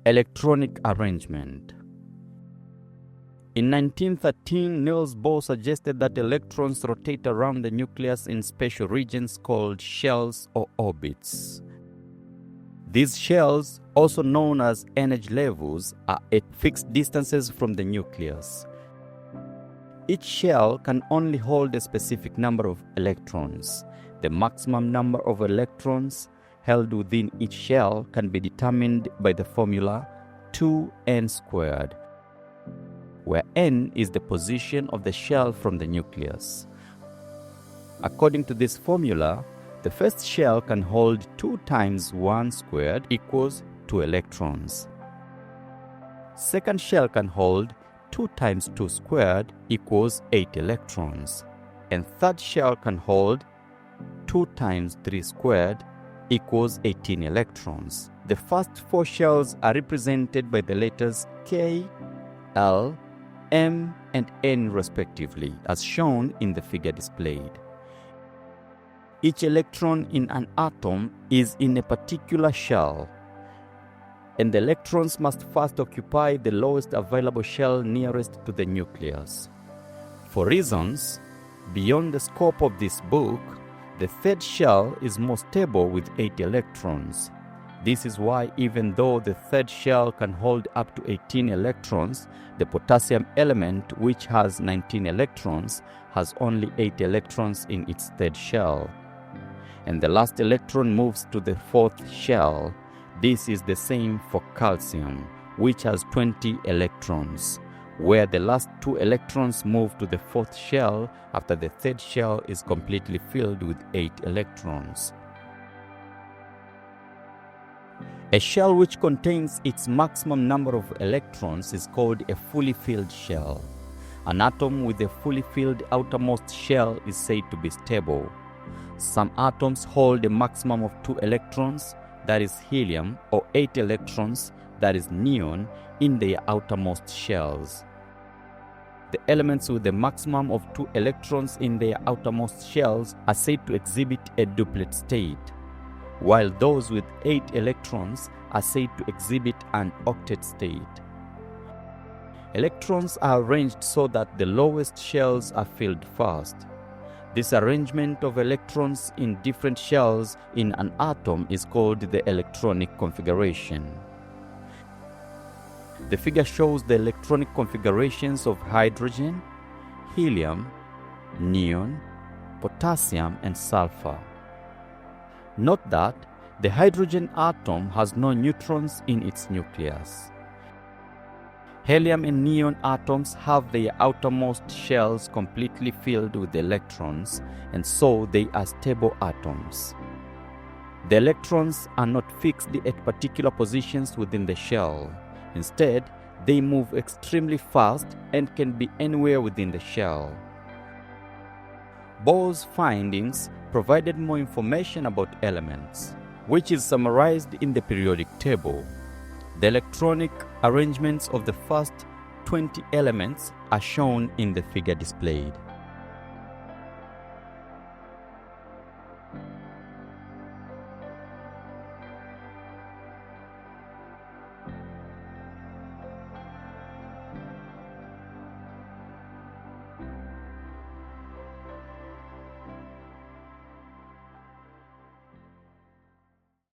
Electronic arrangement. In 1913, Niels Bohr suggested that electrons rotate around the nucleus in special regions called shells or orbits. These shells, also known as energy levels, are at fixed distances from the nucleus. Each shell can only hold a specific number of electrons. The maximum number of electrons held within each shell can be determined by the formula 2n squared, where n is the position of the shell from the nucleus. According to this formula, the first shell can hold 2 times 1 squared equals 2 electrons. Second shell can hold 2 times 2 squared equals 8 electrons. And third shell can hold 2 times 3 squared equals 18 electrons. The first 4 shells are represented by the letters K, L, M, and N respectively, as shown in the figure displayed. Each electron in an atom is in a particular shell, and the electrons must first occupy the lowest available shell nearest to the nucleus. For reasons beyond the scope of this book, the third shell is more stable with 8 electrons. This is why, even though the third shell can hold up to 18 electrons, the potassium element, which has 19 electrons, has only 8 electrons in its third shell. And the last electron moves to the fourth shell. This is the same for calcium, which has 20 electrons, where the last 2 electrons move to the fourth shell after the third shell is completely filled with 8 electrons. A shell which contains its maximum number of electrons is called a fully filled shell. An atom with a fully filled outermost shell is said to be stable. Some atoms hold a maximum of 2 electrons, that is helium, or 8 electrons, that is neon, in their outermost shells. The elements with a maximum of 2 electrons in their outermost shells are said to exhibit a duplet state, while those with 8 electrons are said to exhibit an octet state. Electrons are arranged so that the lowest shells are filled first. This arrangement of electrons in different shells in an atom is called the electronic configuration. The figure shows the electronic configurations of hydrogen, helium, neon, potassium, and sulfur. Note that the hydrogen atom has no neutrons in its nucleus. Helium and neon atoms have their outermost shells completely filled with electrons, and so they are stable atoms. The electrons are not fixed at particular positions within the shell. Instead, they move extremely fast and can be anywhere within the shell. Bohr's findings provided more information about elements, which is summarized in the periodic table. The electronic arrangements of the first 20 elements are shown in the figure displayed.